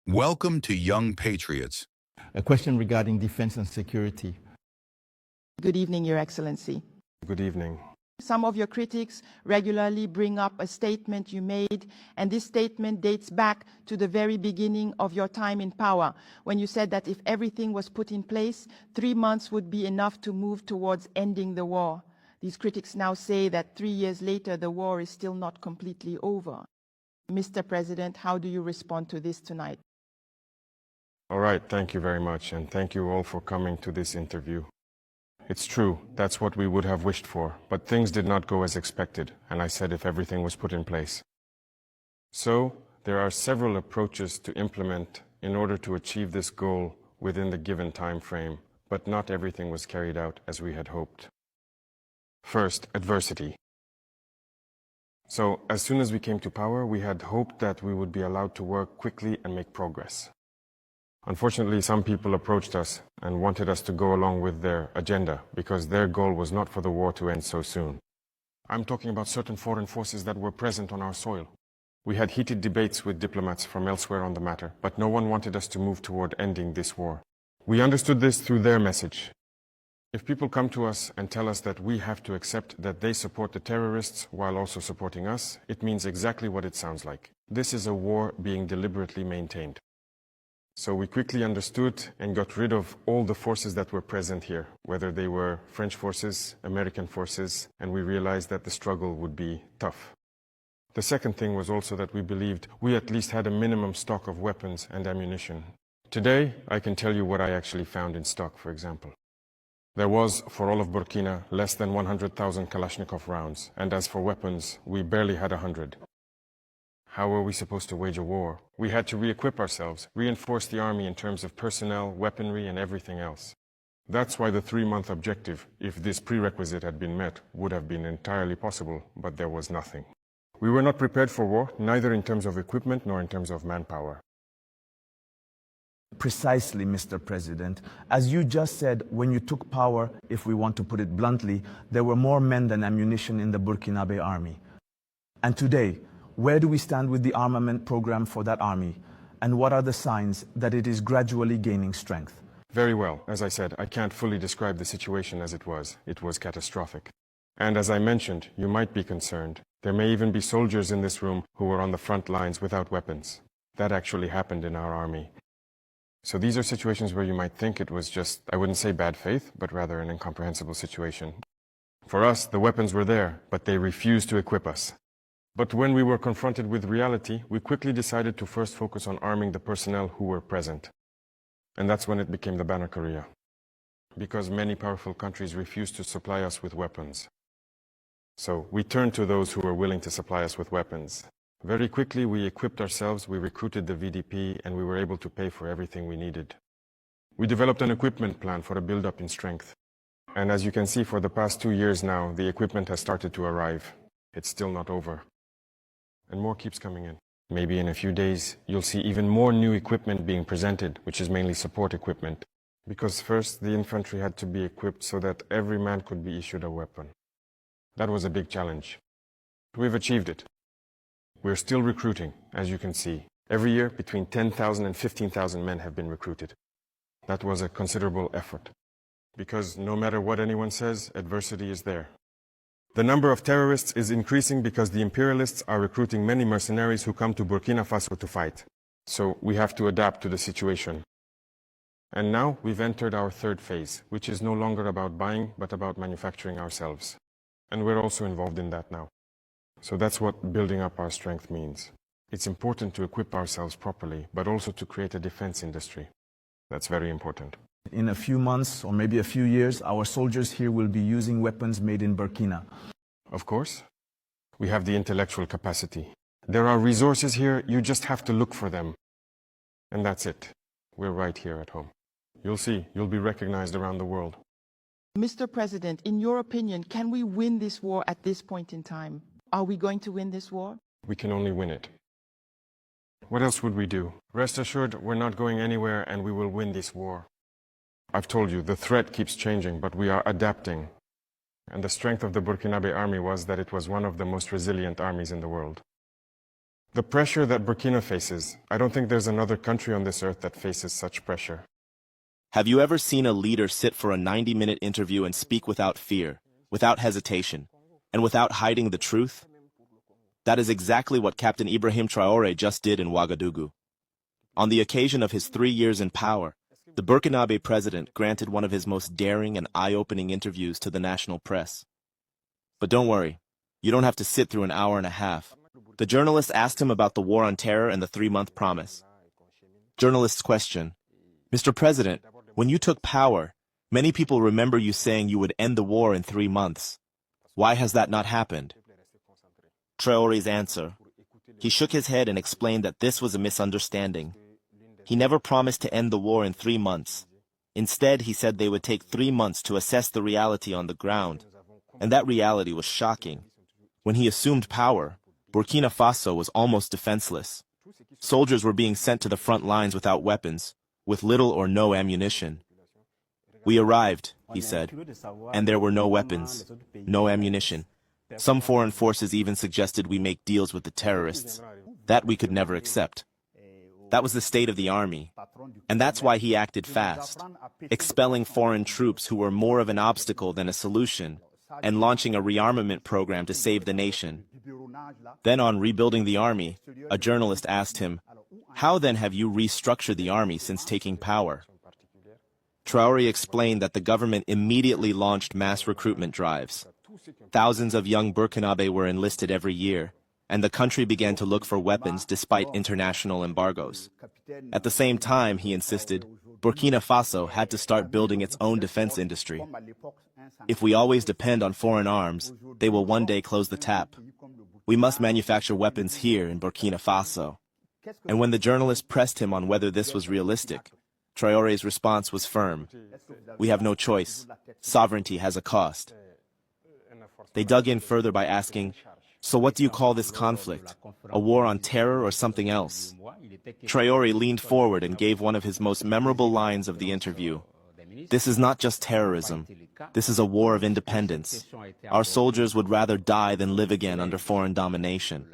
Welcome to Young Patriots. A question regarding defense and security. Good evening, Your Excellency. Good evening. Some of your critics regularly bring up a statement you made, and this statement dates back to the very beginning of your time in power, when you said that if everything was put in place, 3 months would be enough to move towards ending the war. These critics now say that 3 years later, the war is still not completely over. Mr. President, how do you respond to this tonight? All right, thank you very much, and thank you all for coming to this interview. It's true, that's what we would have wished for, but things did not go as expected, and I said if everything was put in place. So, there are several approaches to implement in order to achieve this goal within the given time frame, but not everything was carried out as we had hoped. First, adversity. So, as soon as we came to power, we had hoped that we would be allowed to work quickly and make progress. Unfortunately, some people approached us and wanted us to go along with their agenda because their goal was not for the war to end so soon. I'm talking about certain foreign forces that were present on our soil. We had heated debates with diplomats from elsewhere on the matter, but no one wanted us to move toward ending this war. We understood this through their message. If people come to us and tell us that we have to accept that they support the terrorists while also supporting us, it means exactly what it sounds like. This is a war being deliberately maintained. So we quickly understood and got rid of all the forces that were present here, whether they were French forces, American forces, and we realized that the struggle would be tough. The second thing was also that we believed we at least had a minimum stock of weapons and ammunition. Today, I can tell you what I actually found in stock, for example. There was, for all of Burkina, less than 100,000 Kalashnikov rounds, and as for weapons, we barely had 100. How were we supposed to wage a war? We had to re-equip ourselves, reinforce the army in terms of personnel, weaponry, and everything else. That's why the 3-month objective, if this prerequisite had been met, would have been entirely possible, but there was nothing. We were not prepared for war, neither in terms of equipment nor in terms of manpower. Precisely, Mr. President. As you just said, when you took power, if we want to put it bluntly, there were more men than ammunition in the Burkinabe army. And today, where do we stand with the armament program for that army? And what are the signs that it is gradually gaining strength? Very well. As I said, I can't fully describe the situation as it was. It was catastrophic. And as I mentioned, you might be concerned. There may even be soldiers in this room who were on the front lines without weapons. That actually happened in our army. So these are situations where you might think it was just, I wouldn't say bad faith, but rather an incomprehensible situation. For us, the weapons were there, but they refused to equip us. But when we were confronted with reality, we quickly decided to first focus on arming the personnel who were present. And that's when it became the Banner Korea. Because many powerful countries refused to supply us with weapons. So we turned to those who were willing to supply us with weapons. Very quickly we equipped ourselves, we recruited the VDP, and we were able to pay for everything we needed. We developed an equipment plan for a build-up in strength. And as you can see, for the past 2 years now, the equipment has started to arrive. It's still not over. And more keeps coming in. Maybe in a few days, you'll see even more new equipment being presented, which is mainly support equipment. Because first, the infantry had to be equipped so that every man could be issued a weapon. That was a big challenge. We've achieved it. We're still recruiting, as you can see. Every year, between 10,000 and 15,000 men have been recruited. That was a considerable effort. Because no matter what anyone says, adversity is there. The number of terrorists is increasing because the imperialists are recruiting many mercenaries who come to Burkina Faso to fight. So we have to adapt to the situation. And now we've entered our third phase, which is no longer about buying, but about manufacturing ourselves. And we're also involved in that now. So that's what building up our strength means. It's important to equip ourselves properly, but also to create a defense industry. That's very important. In a few months, or maybe a few years, our soldiers here will be using weapons made in Burkina. Of course. We have the intellectual capacity. There are resources here, you just have to look for them. And that's it. We're right here at home. You'll see, you'll be recognized around the world. Mr. President, in your opinion, can we win this war at this point in time? Are we going to win this war? We can only win it. What else would we do? Rest assured, we're not going anywhere and we will win this war. I've told you, the threat keeps changing, but we are adapting. And the strength of the Burkinabe army was that it was one of the most resilient armies in the world. The pressure that Burkina faces, I don't think there's another country on this earth that faces such pressure. Have you ever seen a leader sit for a 90-minute interview and speak without fear, without hesitation, and without hiding the truth? That is exactly what Captain Ibrahim Traoré just did in Ouagadougou. On the occasion of his 3 years in power, the Burkinabe president granted one of his most daring and eye-opening interviews to the national press. But don't worry, you don't have to sit through an hour and a half. The journalist asked him about the war on terror and the 3-month promise. Journalist's question: Mr. President, when you took power, many people remember you saying you would end the war in 3 months. Why has that not happened? Traoré's answer: he shook his head and explained that this was a misunderstanding. He never promised to end the war in 3 months. Instead, he said they would take 3 months to assess the reality on the ground. And that reality was shocking. When he assumed power, Burkina Faso was almost defenseless. Soldiers were being sent to the front lines without weapons, with little or no ammunition. We arrived, he said, and there were no weapons, no ammunition. Some foreign forces even suggested we make deals with the terrorists. That we could never accept. That was the state of the army, and that's why he acted fast, expelling foreign troops who were more of an obstacle than a solution, and launching a rearmament program to save the nation. Then on rebuilding the army, a journalist asked him, "How then have you restructured the army since taking power?" Traoré explained that the government immediately launched mass recruitment drives. Thousands of young Burkinabe were enlisted every year, and the country began to look for weapons despite international embargoes. At the same time, he insisted, Burkina Faso had to start building its own defense industry. If we always depend on foreign arms, they will one day close the tap. We must manufacture weapons here in Burkina Faso. And when the journalist pressed him on whether this was realistic, Traoré's response was firm. We have no choice. Sovereignty has a cost. They dug in further by asking, so what do you call this conflict? A war on terror or something else? Traoré leaned forward and gave one of his most memorable lines of the interview. This is not just terrorism. This is a war of independence. Our soldiers would rather die than live again under foreign domination.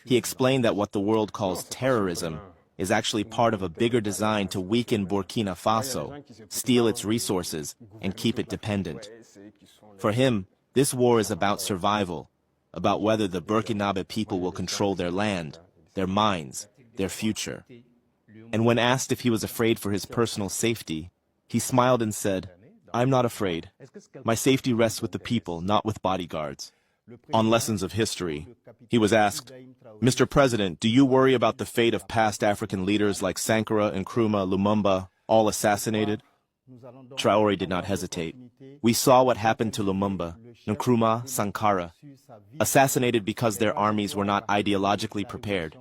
He explained that what the world calls terrorism is actually part of a bigger design to weaken Burkina Faso, steal its resources, and keep it dependent. For him, this war is about survival, about whether the Burkinabe people will control their land, their minds, their future. And when asked if he was afraid for his personal safety, he smiled and said, I'm not afraid. My safety rests with the people, not with bodyguards. On Lessons of History, he was asked, Mr. President, do you worry about the fate of past African leaders like Sankara, Nkrumah, Lumumba, all assassinated? Traoré did not hesitate. We saw what happened to Lumumba, Nkrumah, Sankara, assassinated because their armies were not ideologically prepared.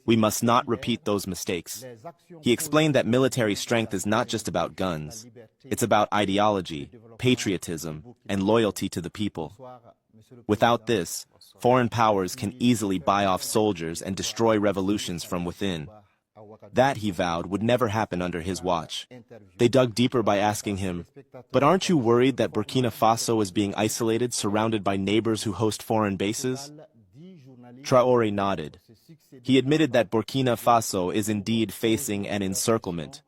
We must not repeat those mistakes. He explained that military strength is not just about guns. It's about ideology, patriotism, and loyalty to the people. Without this, foreign powers can easily buy off soldiers and destroy revolutions from within. That, he vowed, would never happen under his watch. They dug deeper by asking him, but aren't you worried that Burkina Faso is being isolated, surrounded by neighbors who host foreign bases? Traoré nodded. He admitted that Burkina Faso is indeed facing an encirclement,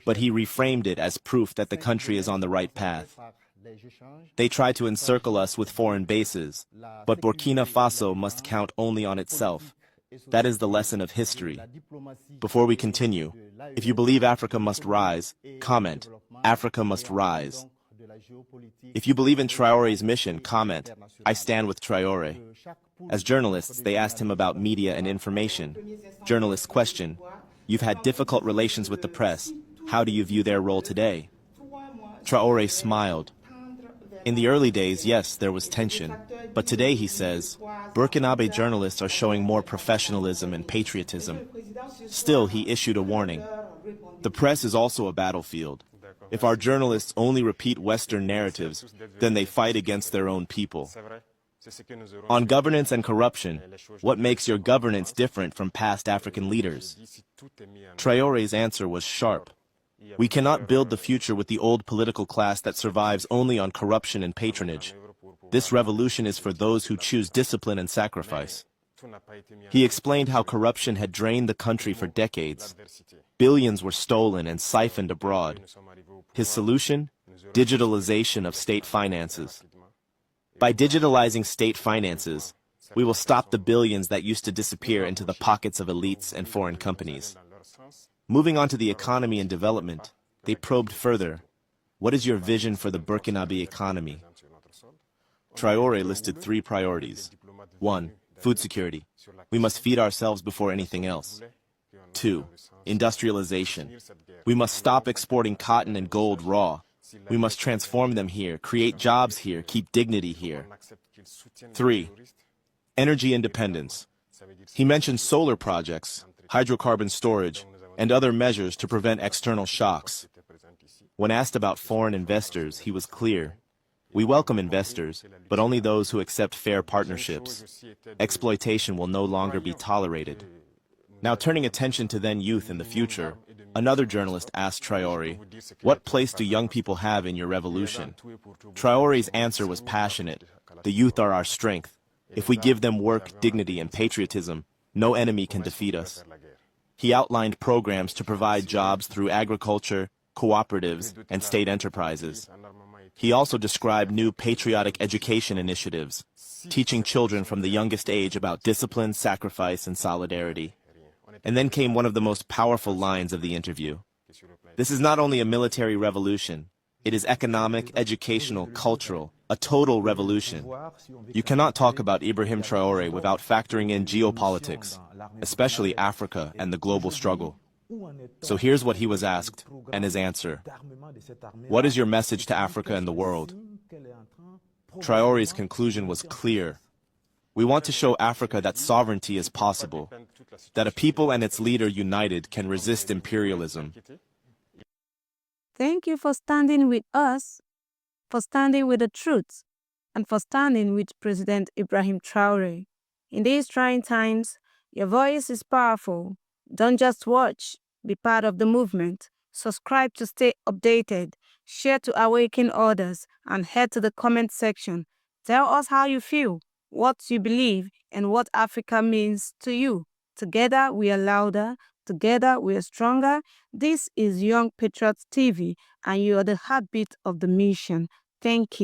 but he reframed it as proof that the country is on the right path. They try to encircle us with foreign bases, but Burkina Faso must count only on itself. That is the lesson of history. Before we continue, if you believe Africa must rise, comment, Africa must rise. If you believe in Traoré's mission, comment, I stand with Traoré. As journalists, they asked him about media and information. Journalists question, you've had difficult relations with the press. How do you view their role today? Traoré smiled. In the early days, yes, there was tension. But today, he says, Burkinabe journalists are showing more professionalism and patriotism. Still, he issued a warning. The press is also a battlefield. If our journalists only repeat Western narratives, then they fight against their own people. On governance and corruption, what makes your governance different from past African leaders? Traoré's answer was sharp. We cannot build the future with the old political class that survives only on corruption and patronage. This revolution is for those who choose discipline and sacrifice. He explained how corruption had drained the country for decades. Billions were stolen and siphoned abroad. His solution? Digitalization of state finances. By digitalizing state finances, we will stop the billions that used to disappear into the pockets of elites and foreign companies. Moving on to the economy and development, they probed further. What is your vision for the Burkinabe economy? Traoré listed 3 priorities. 1. Food security. We must feed ourselves before anything else. 2. Industrialization. We must stop exporting cotton and gold raw. We must transform them here, create jobs here, keep dignity here. 3. Energy independence. He mentioned solar projects, hydrocarbon storage, and other measures to prevent external shocks. When asked about foreign investors, he was clear. We welcome investors, but only those who accept fair partnerships. Exploitation will no longer be tolerated. Now turning attention to then youth in the future, another journalist asked Traoré, what place do young people have in your revolution? Traoré's answer was passionate. The youth are our strength. If we give them work, dignity, and patriotism, no enemy can defeat us. He outlined programs to provide jobs through agriculture, cooperatives, and state enterprises. He also described new patriotic education initiatives, teaching children from the youngest age about discipline, sacrifice, and solidarity. And then came one of the most powerful lines of the interview. This is not only a military revolution, it is economic, educational, cultural, a total revolution. You cannot talk about Ibrahim Traoré without factoring in geopolitics, especially Africa and the global struggle. So here's what he was asked, and his answer. What is your message to Africa and the world? Traoré's conclusion was clear. We want to show Africa that sovereignty is possible, that a people and its leader united can resist imperialism. Thank you for standing with us, for standing with the truth, and for standing with President Ibrahim Traoré. In these trying times, your voice is powerful. Don't just watch, be part of the movement. Subscribe to stay updated, share to awaken others, and head to the comment section. Tell us how you feel, what you believe, and what Africa means to you. Together we are louder, together we are stronger. This is Young Patriots TV, and you are the heartbeat of the mission. Thank you.